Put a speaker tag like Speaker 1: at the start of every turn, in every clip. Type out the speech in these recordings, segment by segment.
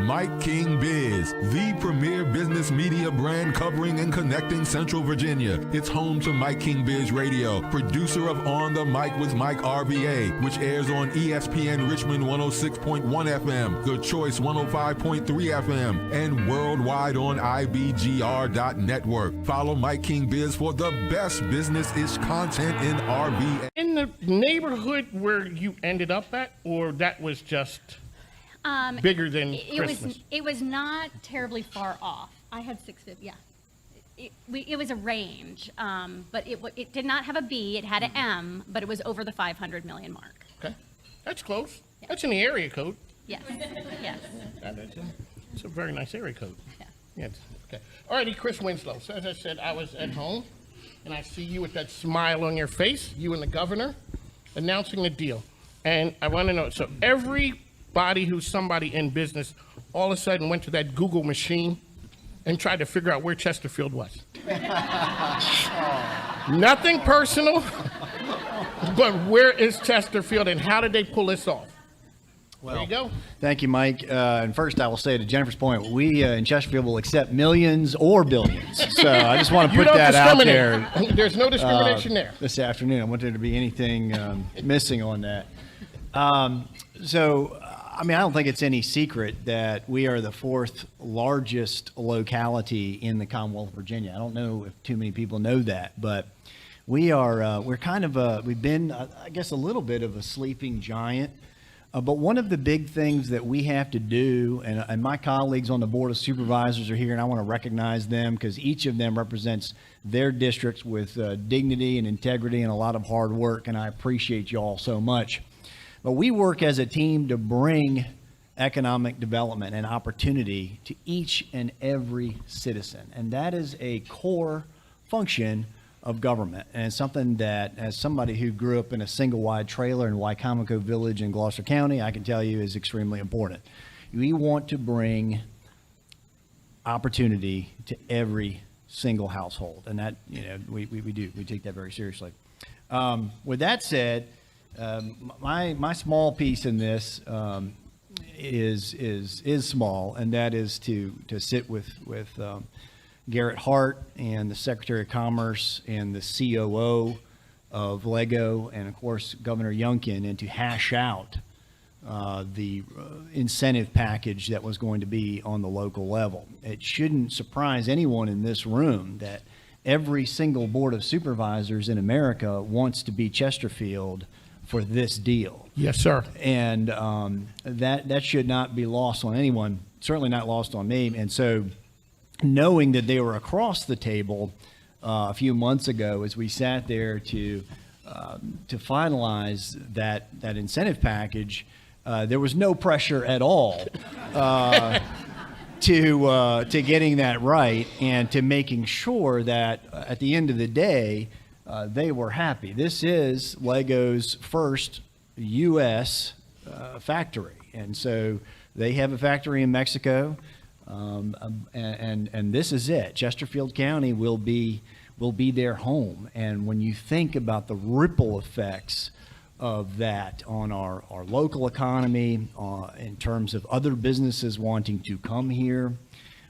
Speaker 1: MIKEKINGBIZ, the premier business media brand covering and connecting Central Virginia. It's home to MIKEKINGBIZ Radio, producer of On the Mic with Mike RBA, which airs on ESPN Richmond 106.1 FM, The Choice 105.3 FM, and worldwide on IBGR.network. Follow MIKEKINGBIZ for the best business-ish content in RV.
Speaker 2: In the neighborhood where you ended up at, or that was just bigger than Christmas?
Speaker 3: It was not terribly far off. I had 650, yeah. It was a range, but it did not have a B. It had an M, but it was over the 500 million mark.
Speaker 2: Okay, that's close.
Speaker 3: Yeah.
Speaker 2: That's in the area code.
Speaker 3: Yes, yes.
Speaker 2: It's a very nice area code.
Speaker 3: Yeah.
Speaker 2: Yes. Okay. All righty, Chris Winslow. So as I said, I was at home, and I see you with that smile on your face, you and the governor, announcing the deal. And I want to know, so everybody who's somebody in business all of a sudden went to that Google machine and tried to figure out where Chesterfield was. Nothing personal, but where is Chesterfield and how did they pull this off?
Speaker 4: Well,
Speaker 2: there you go.
Speaker 4: Thank you, Mike. And first, I will say to Jennifer's point, we in Chesterfield will accept millions or billions. So I just want to put that out there.
Speaker 2: There's no discrimination there.
Speaker 4: This afternoon, I want there to be anything missing on that. So, I mean, I don't think it's any secret that we are the fourth largest locality in the Commonwealth of Virginia. I don't know if too many people know that, but we are, we've been, I guess, a little bit of a sleeping giant. But one of the big things that we have to do, and my colleagues on the Board of Supervisors are here, and I want to recognize them because each of them represents their districts with dignity and integrity and a lot of hard work, and I appreciate you all so much. But we work as a team to bring economic development and opportunity to each and every citizen, and that is a core function of government, and it's something that, as somebody who grew up in a single-wide trailer in Wycomico Village in Gloucester County, I can tell you is extremely important. We want to bring opportunity to every single household, and that, you know, we do. We take that very seriously. With that said, my small piece in this is small, and that is to sit with Garrett Hart and the Secretary of Commerce and the COO of Lego and, of course, Governor Youngkin, and to hash out the incentive package that was going to be on the local level. It shouldn't surprise anyone in this room that every single Board of Supervisors in America wants to be Chesterfield for this deal.
Speaker 2: Yes, sir.
Speaker 4: And that should not be lost on anyone, certainly not lost on me. And so, knowing that they were across the table a few months ago as we sat there to finalize that incentive package, there was no pressure at all to getting that right and to making sure that at the end of the day they were happy. This is Lego's first U.S. Factory, and so they have a factory in Mexico. And this is it. Chesterfield County will be their home. And when you think about the ripple effects of that on our local economy, in terms of other businesses wanting to come here,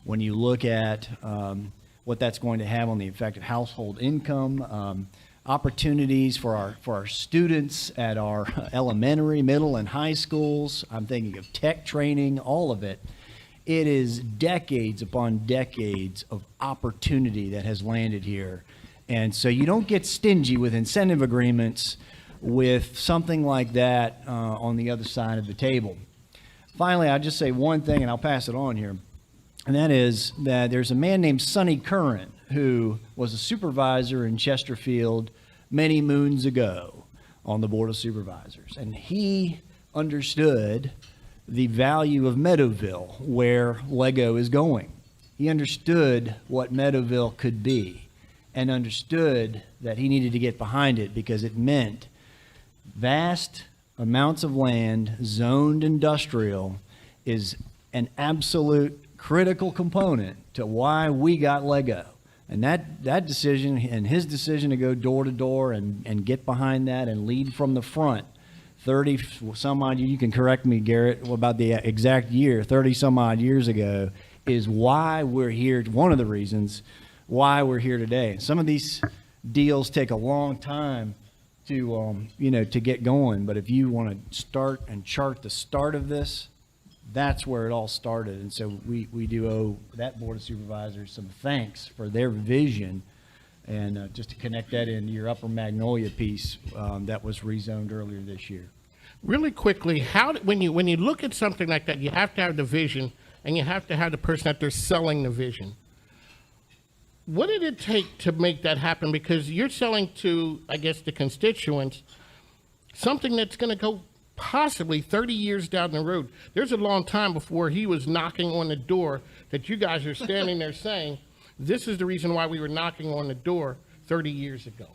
Speaker 4: when you look at what that's going to have on the effect of household income, opportunities for our students at our elementary, middle, and high schools, I'm thinking of tech training, all of it. It is decades upon decades of opportunity that has landed here. And so you don't get stingy with incentive agreements with something like that on the other side of the table. Finally, I'll just say one thing, and I'll pass it on here. And that is that there's a man named Sonny Curran who was a supervisor in Chesterfield many moons ago on the Board of Supervisors. And he understood the value of Meadowville, where Lego is going. He understood what Meadowville could be and understood that he needed to get behind it because it meant vast amounts of land zoned industrial is an absolute critical component to why we got Lego. And that decision and his decision to go door to door and get behind that and lead from the front 30 some odd, you can correct me, Garrett, about the exact year, 30 some odd years ago, is why we're here. One of the reasons why we're here today. Some of these deals take a long time to, to get going. But if you want to start and chart the start of this, that's where it all started. And so we do owe that Board of Supervisors some thanks for their vision. And just to connect that into your Upper Magnolia piece that was rezoned earlier this year.
Speaker 2: Really quickly, when you look at something like that, you have to have the vision, and you have to have the person that they're selling the vision. What did it take to make that happen? Because you're selling to, I guess, the constituents something that's going to go possibly 30 years down the road. There's a long time before he was knocking on the door that you guys are standing there saying, this is the reason why we were knocking on the door 30 years ago.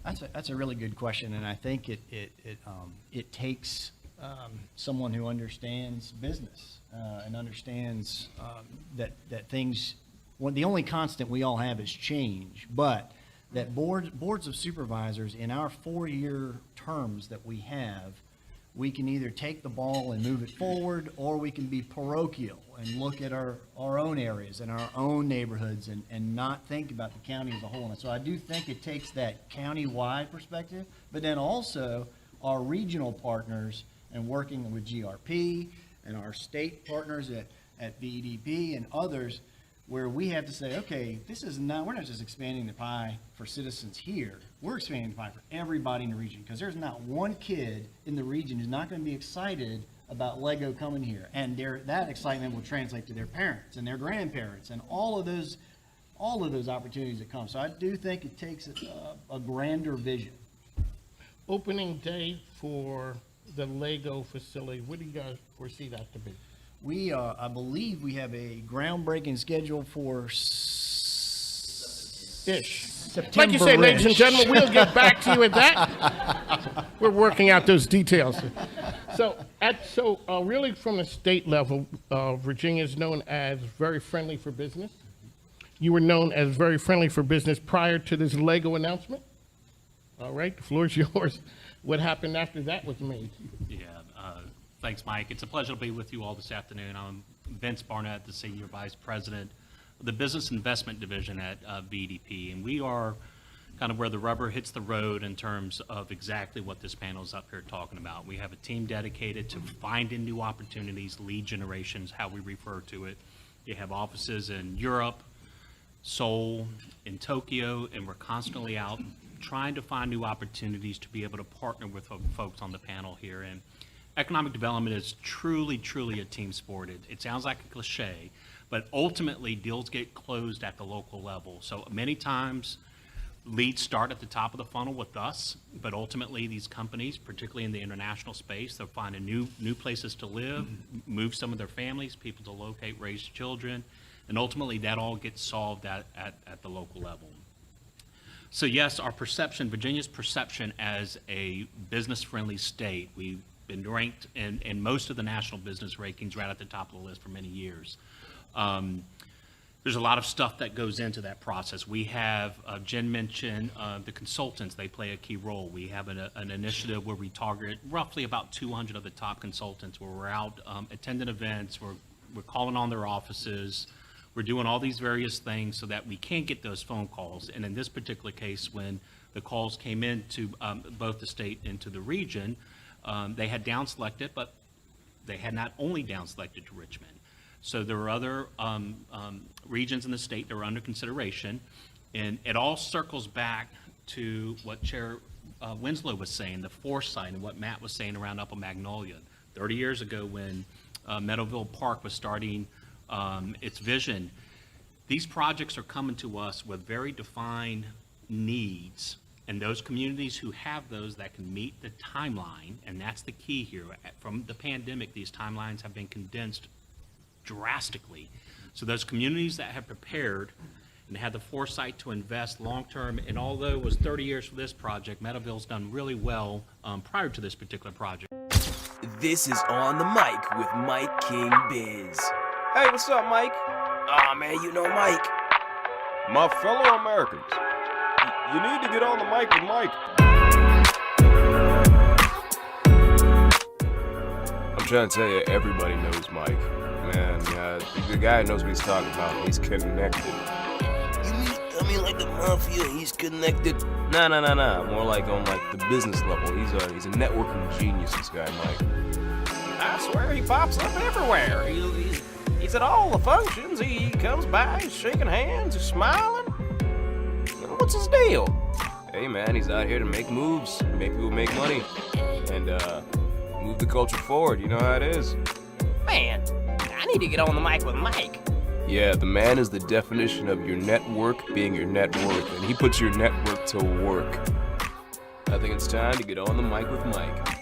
Speaker 4: That's a really good question, and I think it takes someone who understands business and understands that things. Well, the only constant we all have is change, but that boards of supervisors in our 4-year terms that we have, we can either take the ball and move it forward, or we can be parochial and look at our own areas and our own neighborhoods and not think about the county as a whole. And so I do think it takes that county-wide perspective, but then also our regional partners and working with GRP and our state partners at BDP and others, where we have to say, okay, we're not just expanding the pie for citizens here. We're expanding the pie for everybody in the region, because there's not one kid in the region who's not going to be excited about Lego coming here. And that excitement will translate to their parents and their grandparents and all of those opportunities that come. So I do think it takes a grander vision.
Speaker 2: Opening day for the Lego facility, what do you guys foresee that to be?
Speaker 4: I believe we have a groundbreaking schedule for September.
Speaker 2: Like you say, ladies and gentlemen, we'll get back to you with that. We're working out those details. So really from the state level, Virginia is known as very friendly for business. You were known as very friendly for business prior to this Lego announcement. All right, the floor is yours. What happened after that was made?
Speaker 5: Yeah, thanks, Mike. It's a pleasure to be with you all this afternoon. I'm Vince Barnett, the Senior Vice President of the Business Investment Division at BDP, and we are kind of where the rubber hits the road in terms of exactly what this panel is up here talking about. We have a team dedicated to finding new opportunities, lead generation is how we refer to it. You have offices in Europe, Seoul, in Tokyo, and we're constantly out trying to find new opportunities to be able to partner with folks on the panel here. And economic development is truly, truly a team sport. It sounds like a cliche, but ultimately deals get closed at the local level. So many times leads start at the top of the funnel with us, but ultimately these companies, particularly in the international space, they're finding new places to live, move some of their families, people to locate, raise children, and ultimately that all gets solved at the local level. So yes, our perception, Virginia's perception as a business-friendly state, we've been ranked in most of the national business rankings right at the top of the list for many years. There's a lot of stuff that goes into that process. We have, Jen mentioned the consultants, they play a key role. We have an initiative where we target roughly about 200 of the top consultants, where we're out attending events, we're calling on their offices, we're doing all these various things so that we can get those phone calls. And in this particular case, when the calls came into both the state and to the region, they had down selected, but they had not only down selected to Richmond. So there are other regions in the state that are under consideration, and it all circles back to what Chair Winslow was saying, the foresight, and what Matt was saying around Upper Magnolia. 30 years ago when Meadowville Park was starting its vision, these projects are coming to us with very defined needs, and those communities who have those that can meet the timeline, and that's the key here. From the pandemic, these timelines have been condensed drastically. So those communities that have prepared and had the foresight to invest long-term, and although it was 30 years for this project, Meadowville's done really well prior to this particular project.
Speaker 6: This is On the Mic with Mike King Biz.
Speaker 7: Hey, what's up, Mike?
Speaker 6: Aw, man, you know Mike.
Speaker 7: My fellow Americans, you need to get on the mic with Mike. trying to tell you, everybody knows Mike. Man, the guy knows what he's talking about. He's connected.
Speaker 6: I mean, like the mafia, he's connected.
Speaker 7: Nah. More like on like the business level. He's a networking genius, this guy, Mike. I swear he pops up everywhere. He's at all the functions. He comes by, he's shaking hands, he's smiling. What's his deal? Hey man, he's out here to make moves, make people make money, and move the culture forward. You know how it is.
Speaker 6: Man, I need to get on the mic with Mike.
Speaker 7: Yeah, the man is the definition of your network being your net worth, and he puts your network to work. I think it's time to get on the mic with Mike.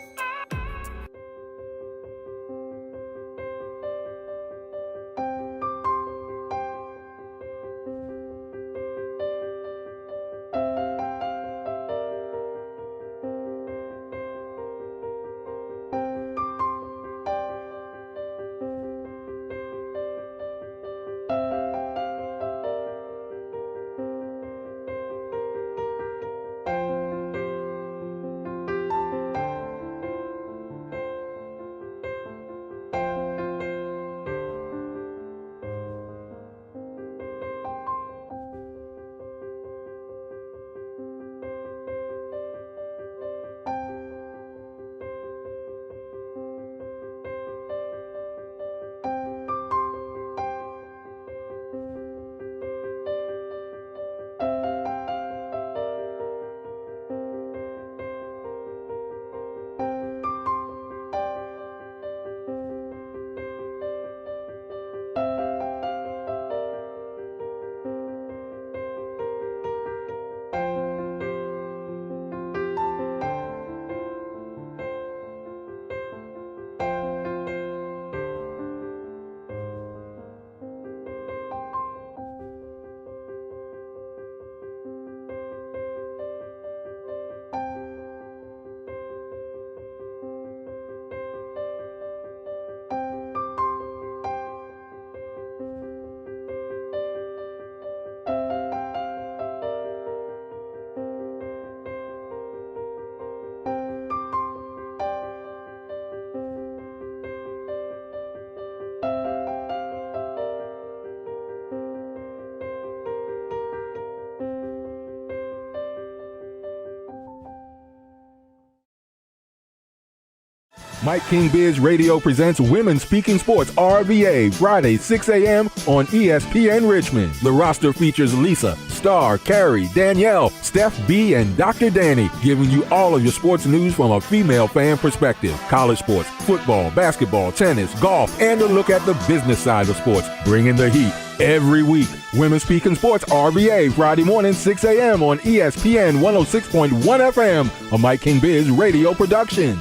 Speaker 1: Mike King Biz Radio presents Women Speaking Sports RVA, Friday, 6 a.m. on ESPN Richmond. The roster features Lisa, Star, Carrie, Danielle, Steph B, and Dr. Danny, giving you all of your sports news from a female fan perspective. College sports, football, basketball, tennis, golf, and a look at the business side of sports. Bringing the heat every week. Women Speaking Sports RVA, Friday morning, 6 a.m. on ESPN 106.1 FM, a Mike King Biz Radio production.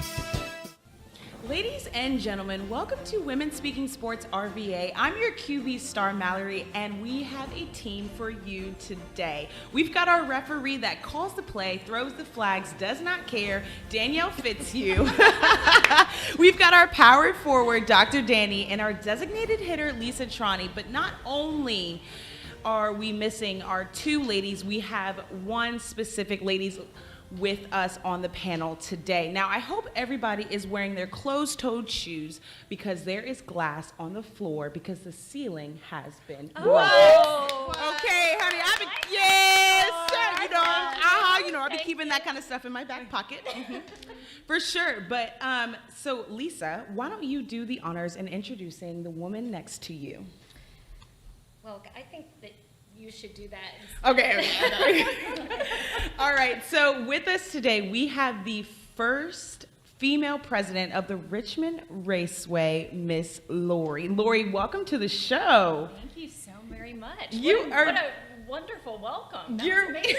Speaker 8: Ladies and gentlemen, welcome to Women Speaking Sports RVA. I'm your QB Star Mallory, and we have a team for you today. We've got our referee that calls the play, throws the flags, does not care, Danielle Fitzhugh. We've got our power forward, Dr. Danny, and our designated hitter, Lisa Trani. But not only are we missing our two ladies, we have one specific ladies with us on the panel today. Now, I hope everybody is wearing their closed-toed shoes because there is glass on the floor because the ceiling has been broken. Okay, honey, I've been, yes, sir, I've been keeping that kind of stuff in my back pocket. For sure, but so Lisa, why don't you do the honors in introducing the woman next to you?
Speaker 3: Well, I think that you should do that.
Speaker 8: Okay. All right. So with us today, we have the first female president of the Richmond Raceway, Miss Lori. Lori, welcome to the show.
Speaker 9: Thank you so very much.
Speaker 8: What
Speaker 9: a wonderful welcome. That's amazing.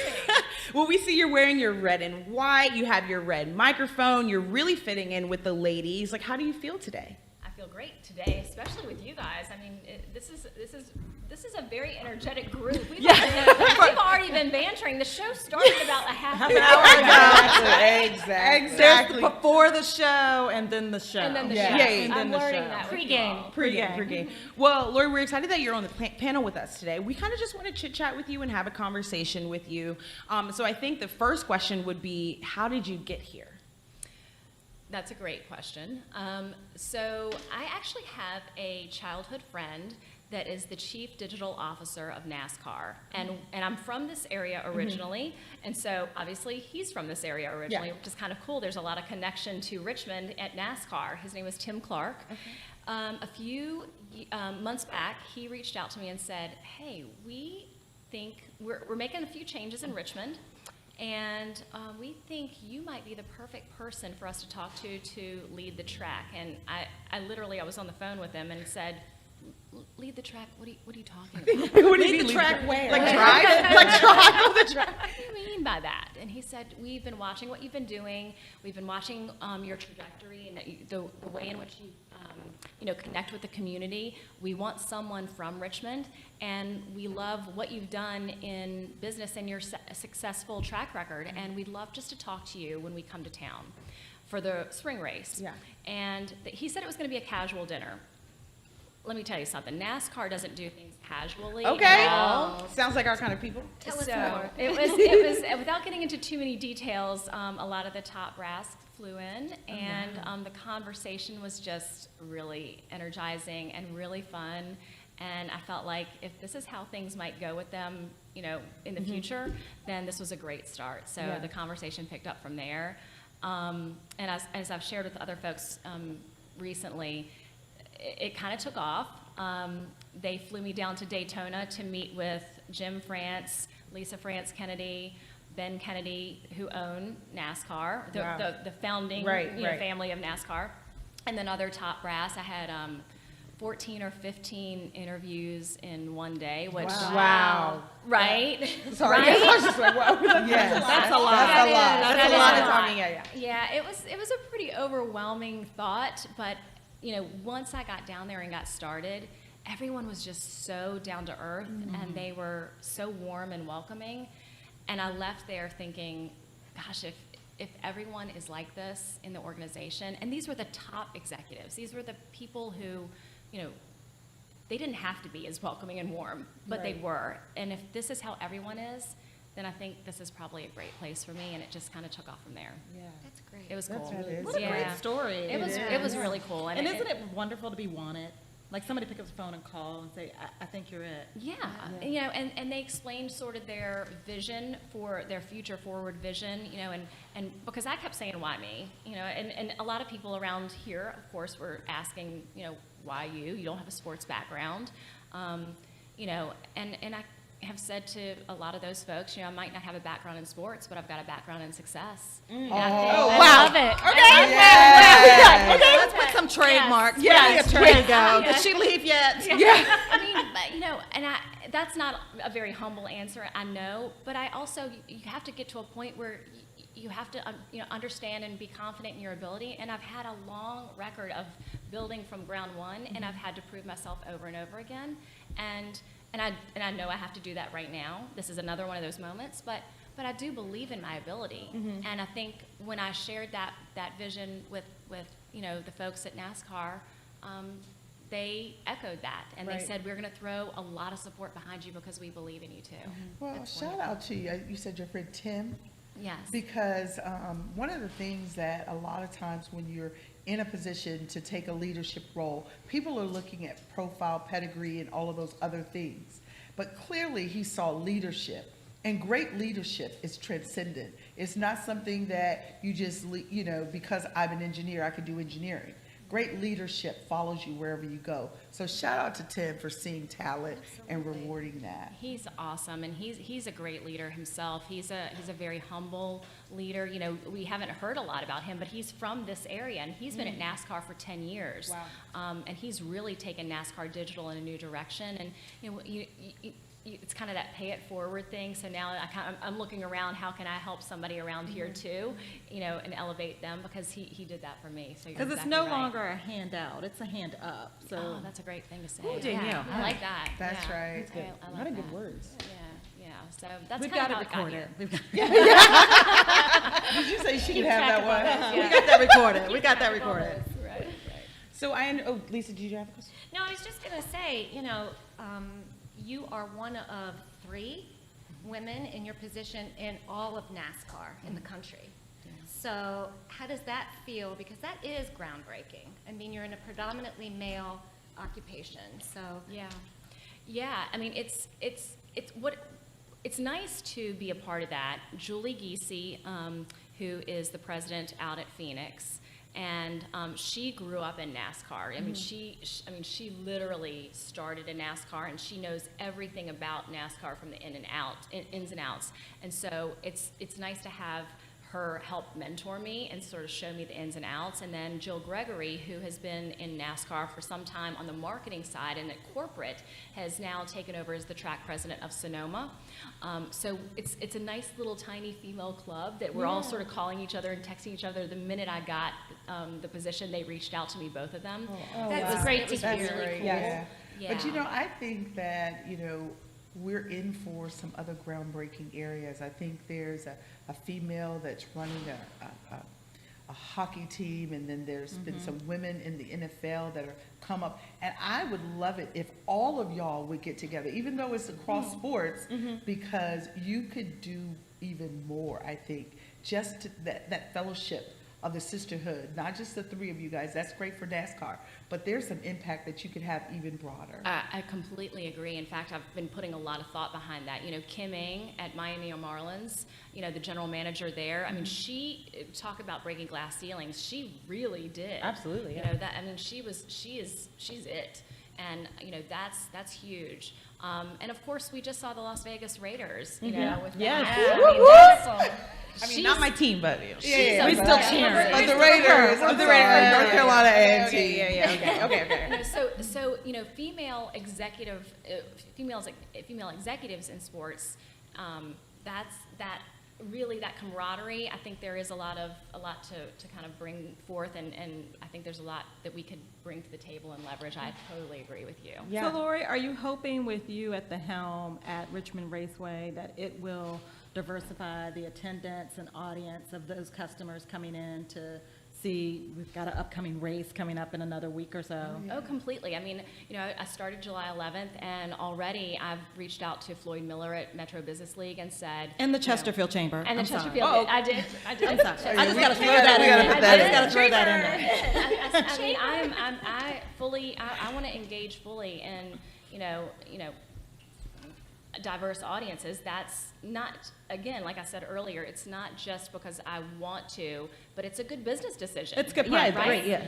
Speaker 8: Well, we see you're wearing your red and white. You have your red microphone. You're really fitting in with the ladies. Like, how do you feel today?
Speaker 9: I feel great today, especially with you guys. I mean, this is a very energetic group. We've already been bantering. The show started about a half an hour ago.
Speaker 8: Exactly.
Speaker 10: There's before the show and then the show.
Speaker 9: And then the show.
Speaker 8: Yeah.
Speaker 9: I'm learning that.
Speaker 8: Pre-game. Well, Lori, we're excited that you're on the panel with us today. We kind of just want to chit-chat with you and have a conversation with you. So I think the first question would be, how did you get here?
Speaker 9: That's a great question. So I actually have a childhood friend that is the chief digital officer of NASCAR, and I'm from this area originally, and so obviously he's from this area originally, which is kind of cool. There's a lot of connection to Richmond at NASCAR. His name was Tim Clark. A few months back, he reached out to me and said, "Hey, we think we're making a few changes in Richmond, and we think you might be the perfect person for us to talk to lead the track." And I literally was on the phone with him and said, "Lead the track? What are you talking about?"
Speaker 10: What do you mean, track where?
Speaker 8: Like drive? Like drive on the track?
Speaker 9: What do you mean by that? And he said, "We've been watching what you've been doing. We've been watching your trajectory and the way in which you connect with the community. We want someone from Richmond, and we love what you've done in business and your successful track record, and we'd love just to talk to you when we come to town for the spring race."
Speaker 10: Yeah.
Speaker 9: And he said it was going to be a casual dinner. Let me tell you something. NASCAR doesn't do things casually.
Speaker 10: Okay.
Speaker 9: At all.
Speaker 10: Sounds like our kind of people.
Speaker 3: Tell us
Speaker 9: So
Speaker 3: more.
Speaker 9: it was without getting into too many details, a lot of the top brass flew in, and the conversation was just really energizing and really fun. And I felt like if this is how things might go with them, in the future, then this was a great start. So the conversation picked up from there. And as I've shared with other folks recently, it kind of took off. They flew me down to Daytona to meet with Jim France, Lisa France Kennedy, Ben Kennedy, who own NASCAR, the founding family of NASCAR, and then other top brass. I had 14 or 15 interviews in one day, which
Speaker 10: Wow.
Speaker 9: right?
Speaker 10: Sorry.
Speaker 9: Right?
Speaker 10: I was just like, wow. Yes. That's a lot.
Speaker 9: That is-
Speaker 10: That's
Speaker 9: that
Speaker 10: a
Speaker 9: is
Speaker 10: lot
Speaker 9: a
Speaker 10: of
Speaker 9: lot.
Speaker 10: talking. Yeah.
Speaker 9: Yeah, it was a pretty overwhelming thought, but once I got down there and got started, everyone was just so down to earth, and they were so warm and welcoming. And I left there thinking, gosh, if everyone is like this in the organization, and these were the top executives, these were the people who, they didn't have to be as welcoming and warm, but they were. And if this is how everyone is, then I think this is probably a great place for me, and it just kind of took off from there.
Speaker 10: Yeah.
Speaker 3: That's great.
Speaker 9: It was cool.
Speaker 10: What a great story.
Speaker 9: It was really cool.
Speaker 10: And isn't it wonderful to be wanted? Like somebody pick up the phone and call and say, I think you're it.
Speaker 9: Yeah, and they explained sort of their vision for their future forward vision, and because I kept saying, why me? And a lot of people around here, of course, were asking, why you? You don't have a sports background, and I have said to a lot of those folks, I might not have a background in sports, but I've got a background in success. And I love it.
Speaker 10: Okay. Okay. Let's put some trademarks.
Speaker 9: Yes.
Speaker 10: There you go. Did she leave yet?
Speaker 9: Yeah. I mean, but, that's not a very humble answer, I know, but I also, you have to get to a point where you have to, understand and be confident in your ability. And I've had a long record of building from ground one, and I've had to prove myself over and over again. And I know I have to do that right now. This is another one of those moments, but I do believe in my ability. And I think when I shared that vision with the folks at NASCAR, they echoed that, and they said, we're going to throw a lot of support behind you because we believe in you too.
Speaker 11: Well, shout out to you. You said your friend Tim.
Speaker 9: Yes.
Speaker 11: Because one of the things that a lot of times when you're in a position to take a leadership role, people are looking at profile, pedigree, and all of those other things. But clearly he saw leadership, and great leadership is transcendent. It's not something that you just, because I'm an engineer, I can do engineering. Great leadership follows you wherever you go. So shout out to Tim for seeing talent and rewarding that.
Speaker 9: He's awesome, and he's a great leader himself. He's a very humble leader. We haven't heard a lot about him, but he's from this area, and he's been at NASCAR for 10 years.
Speaker 10: Wow.
Speaker 9: And he's really taken NASCAR digital in a new direction. And it's kind of that pay it forward thing. So now I'm looking around, how can I help somebody around here too, and elevate them, because he did that for me. So
Speaker 10: Because it's no longer a handout, it's a hand up. So
Speaker 9: Oh, that's a great thing to say.
Speaker 10: Ooh, Danielle.
Speaker 9: I like that.
Speaker 11: That's
Speaker 9: Yeah.
Speaker 11: right.
Speaker 10: That's good.
Speaker 9: I
Speaker 10: A lot
Speaker 9: like
Speaker 10: of good
Speaker 9: that.
Speaker 10: words.
Speaker 9: Yeah. So that's
Speaker 10: We've
Speaker 9: kind
Speaker 10: got
Speaker 9: of
Speaker 10: it
Speaker 9: how it got
Speaker 10: recorded.
Speaker 9: here.
Speaker 11: Did you say she
Speaker 9: Keep
Speaker 11: could have
Speaker 9: track
Speaker 11: that
Speaker 9: of
Speaker 11: one?
Speaker 9: all
Speaker 10: We
Speaker 9: this,
Speaker 10: got that recorded. We got that
Speaker 9: Keep track of all
Speaker 10: recorded.
Speaker 9: this. Right.
Speaker 10: So Lisa, did you have a question?
Speaker 12: No, I was just going to say, you are one of 3 women in your position in all of NASCAR in the country. So how does that feel? Because that is groundbreaking. I mean, you're in a predominantly male occupation, so.
Speaker 9: Yeah. I mean, it's nice to be a part of that. Julie Giese, who is the president out at Phoenix, and she grew up in NASCAR. I mean, she literally started in NASCAR, and she knows everything about NASCAR from the ins and outs. And so it's nice to have her help mentor me and sort of show me the ins and outs. And then Jill Gregory, who has been in NASCAR for some time on the marketing side and at corporate, has now taken over as the track president of Sonoma. So it's a nice little tiny female club that we're all sort of calling each other and texting each other. The minute I got the position, they reached out to me, both of them.
Speaker 12: That's great to
Speaker 11: That's
Speaker 12: hear.
Speaker 11: great.
Speaker 12: Yes.
Speaker 11: Yeah. But I think that, we're in for some other groundbreaking areas. I think there's a female that's running a hockey team, and then there's been some women in the NFL that are come up. And I would love it if all of y'all would get together, even though it's across sports, because you could do even more, I think. Just that fellowship of the sisterhood, not just the three of you guys. That's great for NASCAR, but there's some impact that you could have even broader.
Speaker 9: I completely agree. In fact, I've been putting a lot of thought behind that. Kim Ng at Miami Marlins, the general manager there. I mean, she talk about breaking glass ceilings. She really did.
Speaker 8: Absolutely.
Speaker 9: She's it, and that's huge. And of course, we just saw the Las Vegas Raiders. With
Speaker 8: not my team, but
Speaker 9: we
Speaker 8: still cheering.
Speaker 11: Of the Raiders,
Speaker 8: North Carolina A&T. Okay.
Speaker 9: So female executives in sports, that camaraderie. I think there is a lot to kind of bring forth, and I think there's a lot that we could bring to the table and leverage. I totally agree with you.
Speaker 10: So Lori, are you hoping with you at the helm at Richmond Raceway that it will diversify the attendance and audience of those customers coming in to see? We've got an upcoming race coming up in another week or so.
Speaker 9: Oh, completely. I mean, I started July 11th, and already I've reached out to Floyd Miller at Metro Business League and said,
Speaker 10: And the Chesterfield Chamber.
Speaker 9: And the
Speaker 10: I'm sorry.
Speaker 9: Chesterfield. I did.
Speaker 10: I'm sorry. I just got to throw that in there. I just got to throw that in there.
Speaker 9: I mean, I want to engage fully in, diverse audiences. That's not, again, like I said earlier, it's not just because I want to, but it's a good business decision.
Speaker 10: It's good,
Speaker 9: right?
Speaker 10: right? Yeah.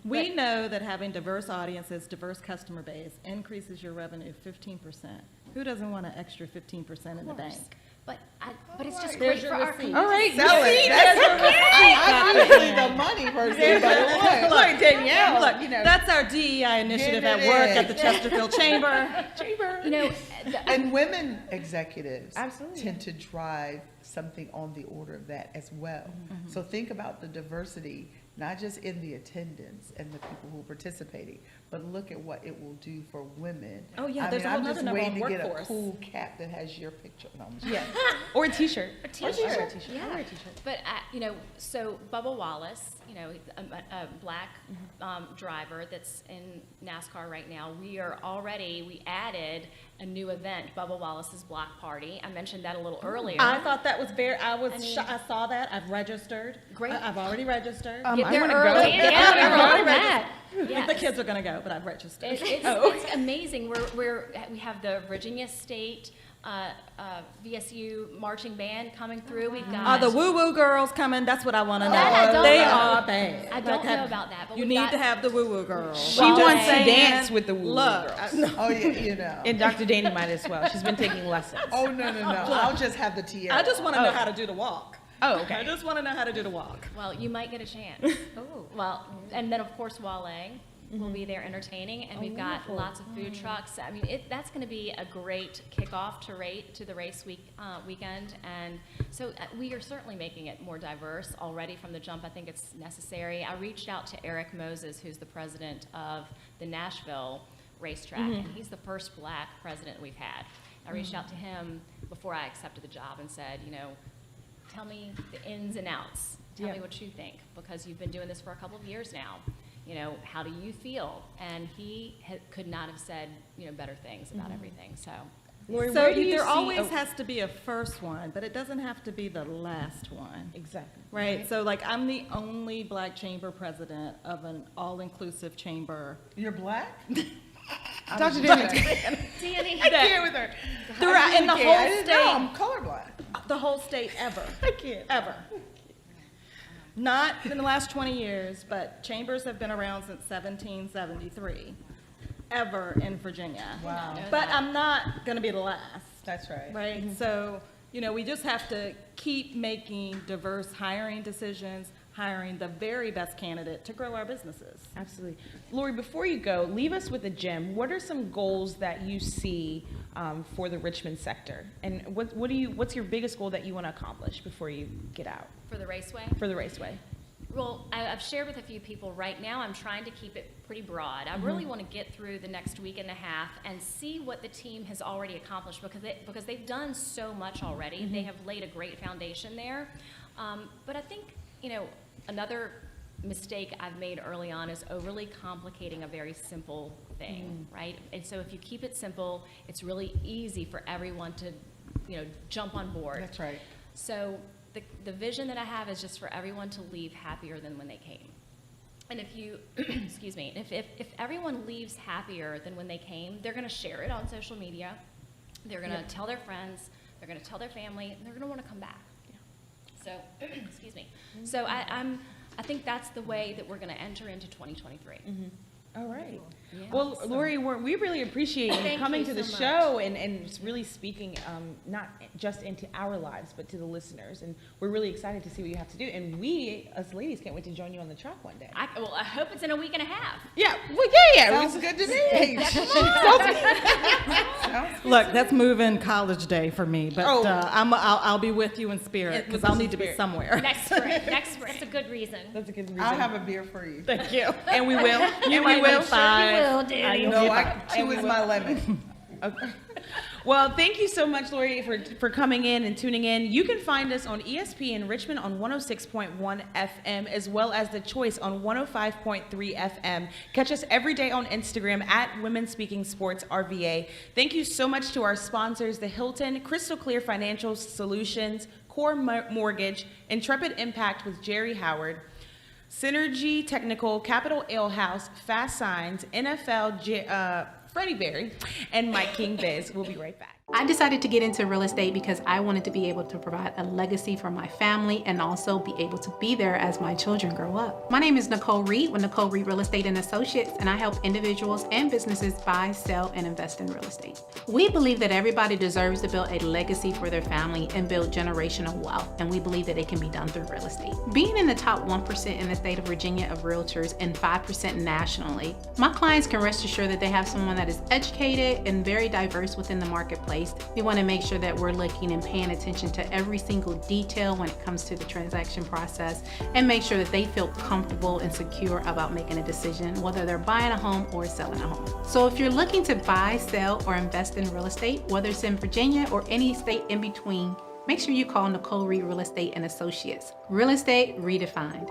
Speaker 10: We
Speaker 9: But-
Speaker 10: know that having diverse audiences, diverse customer base increases your revenue 15%. Who doesn't want an extra 15% in the bank?
Speaker 9: But it's just
Speaker 10: There's
Speaker 9: great
Speaker 10: your
Speaker 9: for our
Speaker 10: receipt.
Speaker 9: community.
Speaker 11: All right,
Speaker 10: Sell it.
Speaker 11: I'm usually the money person, but look, Danielle,
Speaker 10: Look, that's our DEI initiative at
Speaker 11: Getting it
Speaker 10: work
Speaker 11: in.
Speaker 10: at the Chesterfield Chamber.
Speaker 11: and women executives
Speaker 8: Absolutely.
Speaker 11: tend to drive something on the order of that as well. So think about the diversity, not just in the attendance and the people who are participating, but look at what it will do for women.
Speaker 10: Oh, yeah,
Speaker 11: I
Speaker 10: there's
Speaker 11: mean,
Speaker 10: a whole
Speaker 11: I'm just
Speaker 10: nother number
Speaker 11: waiting
Speaker 10: on
Speaker 11: to get a
Speaker 10: workforce.
Speaker 11: cool cap that has your picture. No, I'm just
Speaker 8: Yeah. Or a t-shirt.
Speaker 9: T-shirt. Yeah. But so Bubba Wallace, a black driver that's in NASCAR right now. We added a new event, Bubba Wallace's Block Party. I mentioned that a little earlier.
Speaker 10: I thought that was I saw that. I've registered.
Speaker 9: Great.
Speaker 10: I've already registered.
Speaker 9: Get there
Speaker 11: wanna
Speaker 9: early.
Speaker 11: go.
Speaker 9: Yeah,
Speaker 10: I've
Speaker 9: we're
Speaker 10: already
Speaker 9: on that. Yes.
Speaker 10: The kids are going to go, but I've registered.
Speaker 9: It's amazing. We have the Virginia State VSU marching band coming through. We've got
Speaker 10: Are the woo-woo girls coming? That's what I want to know.
Speaker 9: That I don't
Speaker 10: They
Speaker 9: know.
Speaker 10: are bad.
Speaker 9: I don't know about that, but
Speaker 10: you
Speaker 9: we've
Speaker 10: need
Speaker 9: got-
Speaker 10: to have the woo-woo girls.
Speaker 8: She wants to
Speaker 10: Saying,
Speaker 8: dance with the woo-woo
Speaker 10: Look,
Speaker 8: girls.
Speaker 11: Oh, yeah,
Speaker 8: And Dr. Danny might as well. She's been taking lessons.
Speaker 11: Oh, no. I'll just have the tiara.
Speaker 10: I just want to know how to do the walk.
Speaker 8: Oh, okay.
Speaker 10: I just want to know how to do the walk.
Speaker 9: Well, you might get a chance. Well, and then of course Wale will be there entertaining, and we've got lots of food trucks. I mean, that's going to be a great kickoff to the race weekend, and so we are certainly making it more diverse already from the jump. I think it's necessary. I reached out to Eric Moses, who's the president of the Nashville racetrack, and he's the first black president we've had. I reached out to him before I accepted the job and said, tell me the ins and outs. Tell me what you think, because you've been doing this for a couple of years now. How do you feel? And he could not have said, better things about everything. So
Speaker 8: Lori,
Speaker 10: So
Speaker 8: where do you
Speaker 10: there
Speaker 8: see-
Speaker 10: always
Speaker 8: oh.
Speaker 10: has to be a first one, but it doesn't have to be the last one.
Speaker 8: Exactly.
Speaker 10: Right? So like I'm the only black chamber president of an all-inclusive chamber.
Speaker 11: You're black?
Speaker 8: Dr. Danny.
Speaker 3: Danny.
Speaker 8: I can't with her.
Speaker 10: Throughout in the
Speaker 11: I
Speaker 10: whole
Speaker 11: didn't know,
Speaker 10: state,
Speaker 11: I'm colorblind.
Speaker 10: the whole state ever.
Speaker 8: I can't.
Speaker 10: Ever. Not in the last 20 years, but chambers have been around since 1773, ever in Virginia.
Speaker 11: Wow.
Speaker 10: But I'm not going to be the last.
Speaker 11: That's right.
Speaker 10: Right? So, you know, we just have to keep making diverse hiring decisions, hiring the very best candidate to grow our businesses.
Speaker 8: Absolutely. Lori, before you go, leave us with a gem. What are some goals that you see for the Richmond sector? And what's your biggest goal that you want to accomplish before you get out
Speaker 9: For the Raceway?
Speaker 8: for the Raceway?
Speaker 9: Well, I've shared with a few people right now, I'm trying to keep it pretty broad. I really want to get through the next week and a half and see what the team has already accomplished because they've done so much already. They have laid a great foundation there. But I think, you know, another mistake I've made early on is overly complicating a very simple thing, right? And so if you keep it simple, it's really easy for everyone to, you know, jump on board.
Speaker 11: That's right.
Speaker 9: So the vision that I have is just for everyone to leave happier than when they came. And if you, excuse me, if everyone leaves happier than when they came, they're going to share it on social media. They're going to tell their friends. They're going to tell their family, and they're going to want to come back. So, excuse me. So I think that's the way that we're going to enter into 2023.
Speaker 8: All right.
Speaker 9: Yeah.
Speaker 8: Well, Lori, we really appreciate you
Speaker 9: Thank
Speaker 8: coming
Speaker 9: you
Speaker 8: to the
Speaker 9: so
Speaker 8: show and really speaking not just into our lives, but to the listeners. And we're really excited to see what you have to do. And we, as ladies, can't wait to join you on the track one day.
Speaker 9: I hope it's in a week and a half.
Speaker 8: Yeah, well, yeah.
Speaker 11: Sounds good to me.
Speaker 10: Look, that's move-in college day for me, but
Speaker 8: Oh.
Speaker 10: I'll be with you in spirit because I'll need to be
Speaker 8: Spirit.
Speaker 10: somewhere.
Speaker 9: Next spring. Next spring. That's a good reason.
Speaker 8: That's a good reason.
Speaker 11: I'll have a beer for you.
Speaker 10: Thank you.
Speaker 8: And we will.
Speaker 10: You
Speaker 8: And we
Speaker 10: might
Speaker 8: will.
Speaker 10: need 5.
Speaker 9: will, dude.
Speaker 11: No, two is my limit.
Speaker 8: Okay. Well, thank you so much, Lori, for coming in and tuning in. You can find us on ESPN Richmond on 106.1 FM, as well as The Choice on 105.3 FM. Catch us every day on Instagram at Women Speaking Sports RVA. Thank you so much to our sponsors, the Hilton, Crystal Clear Financial Solutions, Core Mortgage, Intrepid Impact with Jerry Howard, Synergy Technical, Capital Ale House, Fast Signs, NFL, Freddie Berry, and MIKEKINGBIZ. We'll be right back.
Speaker 13: I decided to get into real estate because I wanted to be able to provide a legacy for my family and also be able to be there as my children grow up. My name is Nicole Reed with Nicole Reed Real Estate and Associates, and I help individuals and businesses buy, sell, and invest in real estate. We believe that everybody deserves to build a legacy for their family and build generational wealth, and we believe that it can be done through real estate. Being in the top 1% in the state of Virginia of realtors and 5% nationally, my clients can rest assured that they have someone that is educated and very diverse within the marketplace. We want to make sure that we're looking and paying attention to every single detail when it comes to the transaction process and make sure that they feel comfortable and secure about making a decision, whether they're buying a home or selling a home. So if you're looking to buy, sell, or invest in real estate, whether it's in Virginia or any state in between, make sure you call Nicole Reed Real Estate and Associates. Real estate redefined.